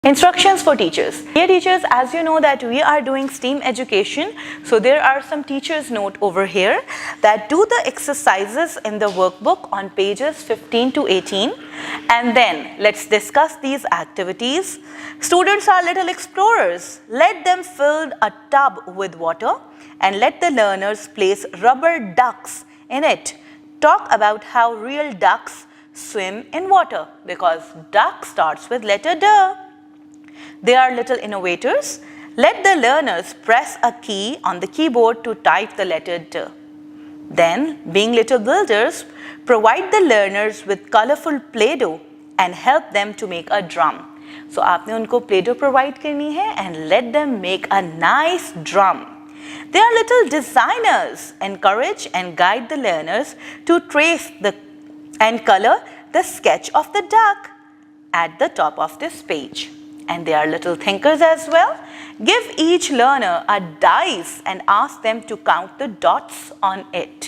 Instructions for teachers. Dear teachers, as you know that we are doing STEAM education, so there are some teachers note over here that do the exercises in the workbook on pages 15 to 18, and then let's discuss these activities. Students are little explorers. Let them fill a tub with water and let the learners place rubber ducks in it. Talk about how real ducks swim in water, because duck starts with letter D. They are little innovators. Let the learners press a key on the keyboard to type the letter D. Then, being little builders, provide the learners with colorful Play-Doh and help them to make a drum. So, आपने उनको Play-Doh provide करनी है and let them make a nice drum. They are little designers. Encourage and guide the learners to trace and color the sketch of the duck at the top of this page. And they are little thinkers as well. Give each learner a dice and ask them to count the dots on it.